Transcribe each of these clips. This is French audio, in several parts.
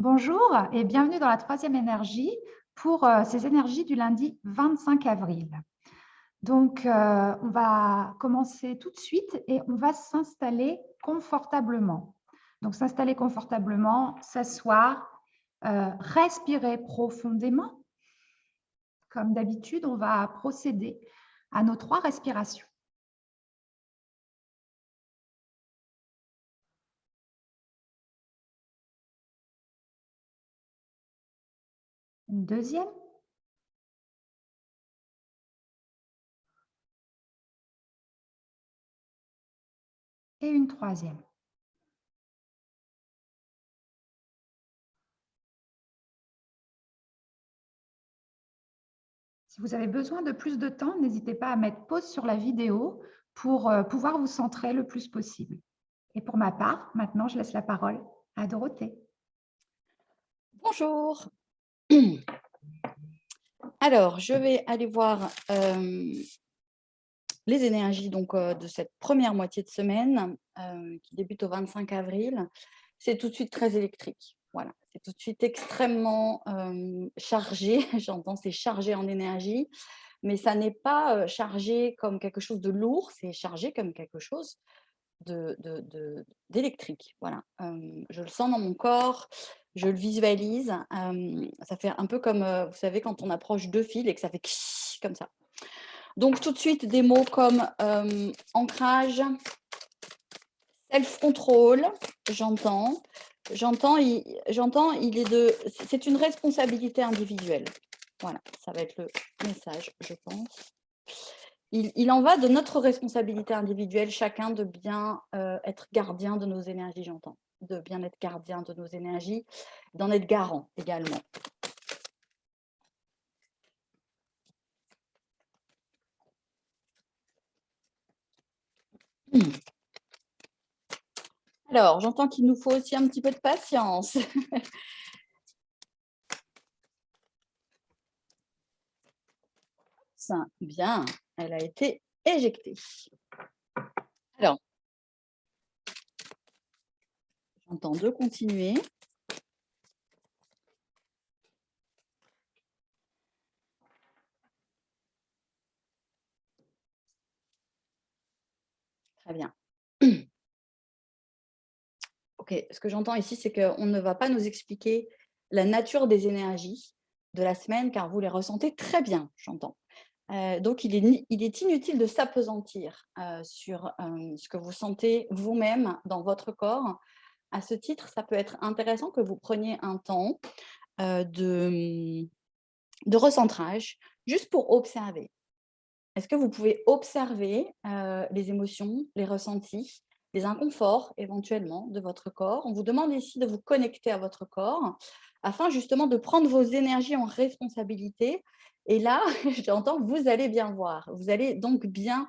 Bonjour et bienvenue dans la troisième énergie pour ces énergies du lundi 25 avril. Donc, on va commencer tout de suite et on va s'installer confortablement. Donc, s'installer confortablement, s'asseoir, respirer profondément. Comme d'habitude, on va procéder à nos 3 respirations. Une deuxième. Et une troisième. Si vous avez besoin de plus de temps, n'hésitez pas à mettre pause sur la vidéo pour pouvoir vous centrer le plus possible. Et pour ma part, maintenant, je laisse la parole à Dorothée. Bonjour. Alors, je vais aller voir les énergies donc, de cette première moitié de semaine qui débute au 25 avril. C'est tout de suite très électrique. Voilà, c'est tout de suite extrêmement chargé. J'entends, c'est chargé en énergie, mais ça n'est pas chargé comme quelque chose de lourd, c'est chargé comme quelque chose d'électrique. Voilà, je le sens dans mon corps, je le visualise. Ça fait un peu comme, vous savez, quand on approche 2 fils et que ça fait comme ça. Donc tout de suite, des mots comme ancrage, self-control, j'entends. C'est une responsabilité individuelle. Voilà, ça va être le message, je pense. Il en va de notre responsabilité individuelle, chacun, de bien être gardien de nos énergies, j'entends. De bien être gardien de nos énergies, d'en être garant également. Alors, j'entends qu'il nous faut aussi un petit peu de patience. Ça, bien, elle a été éjectée. Alors, j'entends de continuer. Très bien. Ok, ce que j'entends ici, c'est qu'on ne va pas nous expliquer la nature des énergies de la semaine, car vous les ressentez très bien, j'entends. Donc, il est inutile de s'appesantir sur ce que vous sentez vous-même dans votre corps. À ce titre, ça peut être intéressant que vous preniez un temps de recentrage, juste pour observer. Est-ce que vous pouvez observer les émotions, les ressentis, les inconforts éventuellement de votre corps? On vous demande ici de vous connecter à votre corps afin justement de prendre vos énergies en responsabilité. Et là, j'entends, vous allez bien voir. Vous allez donc bien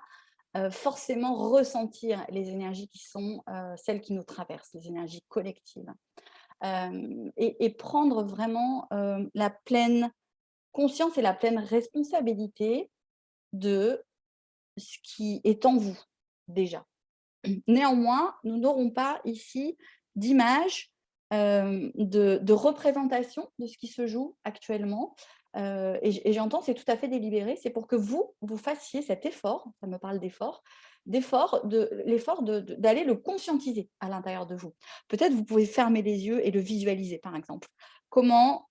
forcément ressentir les énergies qui sont celles qui nous traversent, les énergies collectives. Et prendre vraiment la pleine conscience et la pleine responsabilité de ce qui est en vous, déjà. Néanmoins, nous n'aurons pas ici d'image, de représentation de ce qui se joue actuellement. Et j'entends, c'est tout à fait délibéré, c'est pour que vous fassiez cet effort, ça me parle d'effort, l'effort d'aller le conscientiser à l'intérieur de vous. Peut-être vous pouvez fermer les yeux et le visualiser, par exemple. Comment,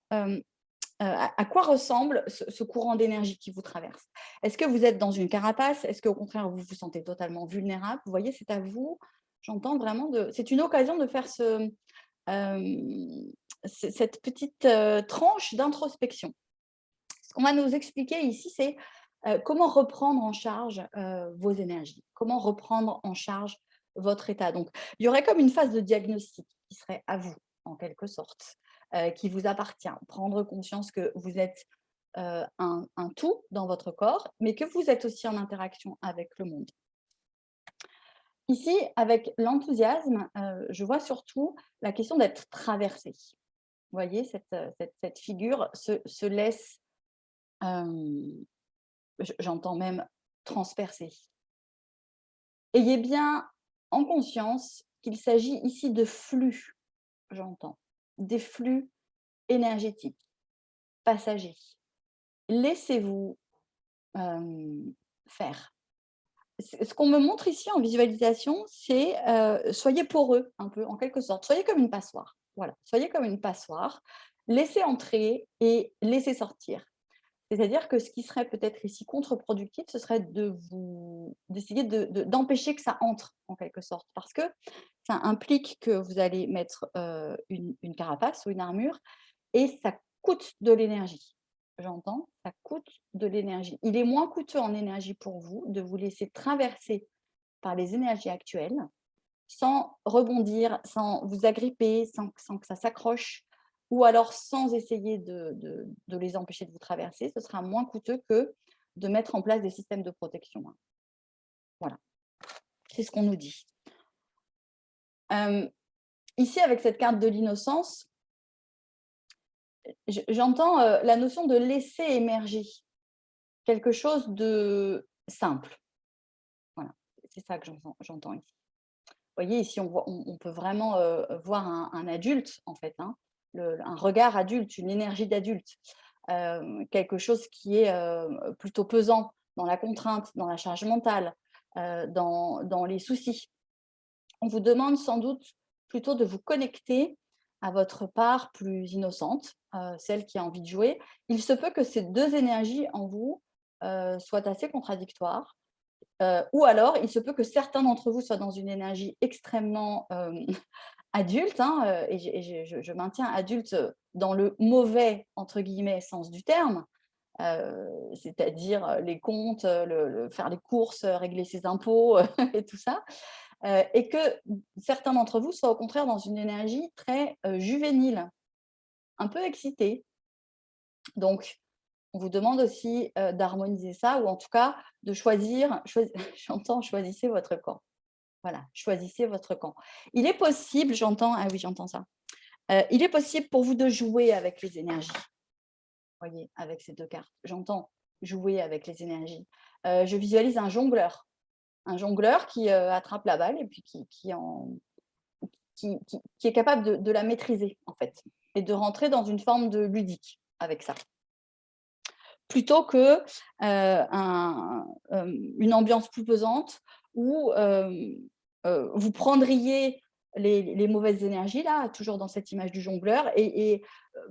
à quoi ressemble ce courant d'énergie qui vous traverse? Est-ce que vous êtes dans une carapace? Est-ce qu'au contraire, vous vous sentez totalement vulnérable? Vous voyez, c'est à vous, j'entends vraiment c'est une occasion de faire cette petite tranche d'introspection. Ce qu'on va nous expliquer ici, c'est comment reprendre en charge vos énergies, comment reprendre en charge votre état. Donc, il y aurait comme une phase de diagnostic qui serait à vous, en quelque sorte, qui vous appartient. Prendre conscience que vous êtes un tout dans votre corps, mais que vous êtes aussi en interaction avec le monde. Ici, avec l'enthousiasme, je vois surtout la question d'être traversé. Vous voyez, cette figure se laisse, j'entends même, transpercer. Ayez bien en conscience qu'il s'agit ici de flux, j'entends, des flux énergétiques passagers. Laissez-vous faire. Ce qu'on me montre ici en visualisation, c'est soyez poreux un peu, en quelque sorte. Soyez comme une passoire. Voilà, soyez comme une passoire. Laissez entrer et laissez sortir. C'est-à-dire que ce qui serait peut-être ici contre-productif, ce serait d'essayer d'empêcher que ça entre, en quelque sorte. Parce que ça implique que vous allez mettre une carapace ou une armure et ça coûte de l'énergie. J'entends, ça coûte de l'énergie. Il est moins coûteux en énergie pour vous de vous laisser traverser par les énergies actuelles sans rebondir, sans vous agripper, sans que ça s'accroche, ou alors sans essayer de les empêcher de vous traverser. Ce sera moins coûteux que de mettre en place des systèmes de protection. Voilà, c'est ce qu'on nous dit. Ici, avec cette carte de l'innocence, j'entends la notion de laisser émerger quelque chose de simple. Voilà, c'est ça que j'entends ici. Vous voyez, ici, on peut vraiment voir un adulte, en fait, hein, un regard adulte, une énergie d'adulte, quelque chose qui est plutôt pesant dans la contrainte, dans la charge mentale, dans les soucis. On vous demande sans doute plutôt de vous connecter à votre part plus innocente, celle qui a envie de jouer. Il se peut que ces deux énergies en vous soient assez contradictoires. Ou alors, il se peut que certains d'entre vous soient dans une énergie extrêmement adulte, hein, et je maintiens adulte dans le mauvais, entre guillemets, sens du terme, c'est-à-dire les comptes, faire les courses, régler ses impôts et tout ça, et que certains d'entre vous soient au contraire dans une énergie très juvénile, un peu excitée. Donc, on vous demande aussi d'harmoniser ça, ou en tout cas de choisir, j'entends, choisissez votre camp. Voilà, choisissez votre camp. Il est possible, j'entends, ah oui, j'entends ça. Il est possible pour vous de jouer avec les énergies. Vous voyez, avec ces deux cartes. J'entends jouer avec les énergies. Je visualise un jongleur qui attrape la balle et puis qui est capable de la maîtriser, en fait, et de rentrer dans une forme de ludique avec ça. Plutôt que une ambiance plus pesante où vous prendriez les mauvaises énergies, là, toujours dans cette image du jongleur, et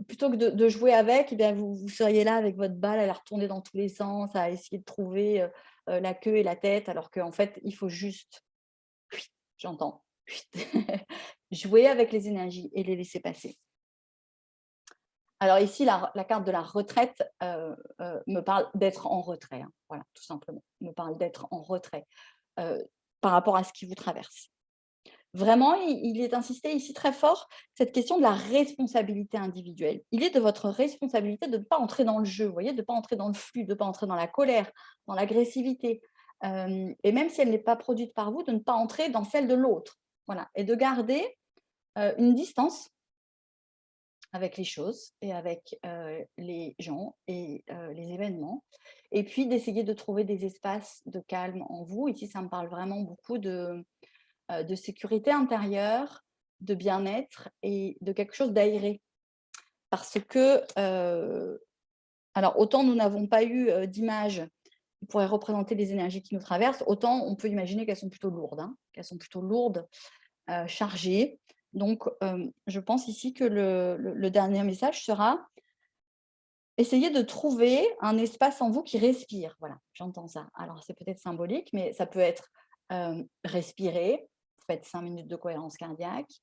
plutôt que de jouer avec, eh bien, vous seriez là avec votre balle à la retourner dans tous les sens, à essayer de trouver la queue et la tête, alors qu'en fait, il faut juste, j'entends, jouer avec les énergies et les laisser passer. Alors ici, la carte de la retraite me parle d'être en retrait. Hein, voilà, tout simplement. Me parle d'être en retrait par rapport à ce qui vous traverse. Vraiment, il est insisté ici très fort, cette question de la responsabilité individuelle. Il est de votre responsabilité de ne pas entrer dans le jeu, vous voyez, de ne pas entrer dans le flux, de ne pas entrer dans la colère, dans l'agressivité. Et même si elle n'est pas produite par vous, de ne pas entrer dans celle de l'autre. Voilà, et de garder une distance avec les choses et avec les gens et les événements. Et puis d'essayer de trouver des espaces de calme en vous. Ici, ça me parle vraiment beaucoup de sécurité intérieure, de bien-être et de quelque chose d'aéré. Parce que, alors autant nous n'avons pas eu d'image qui pourrait représenter les énergies qui nous traversent, autant on peut imaginer qu'elles sont plutôt lourdes, hein, qu'elles sont plutôt lourdes, chargées. Donc, je pense ici que le dernier message sera: essayez de trouver un espace en vous qui respire. Voilà, j'entends ça. Alors, c'est peut-être symbolique, mais ça peut être respirer. Vous faites 5 minutes de cohérence cardiaque.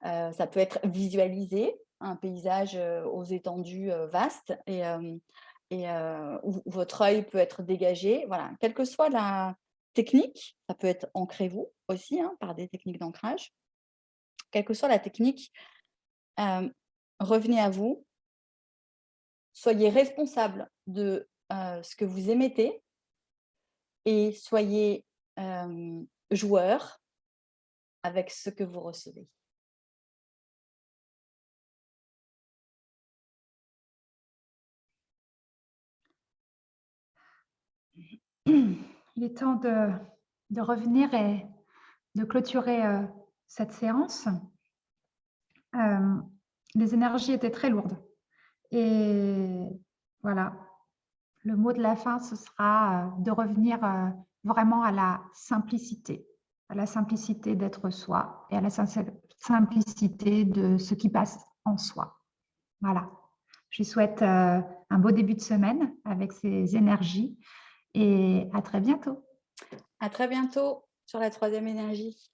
Ça peut être visualiser un paysage aux étendues vastes et où votre œil peut être dégagé. Voilà, quelle que soit la technique, ça peut être ancrez-vous aussi, hein, par des techniques d'ancrage. Quelle que soit la technique, revenez à vous, soyez responsable de ce que vous émettez et soyez joueur avec ce que vous recevez. Il est temps de revenir et de clôturer cette séance. Les énergies étaient très lourdes. Et voilà, le mot de la fin, ce sera de revenir vraiment à la simplicité d'être soi et à la simplicité de ce qui passe en soi. Voilà. Je vous souhaite un beau début de semaine avec ces énergies et à très bientôt. À très bientôt sur la troisième énergie.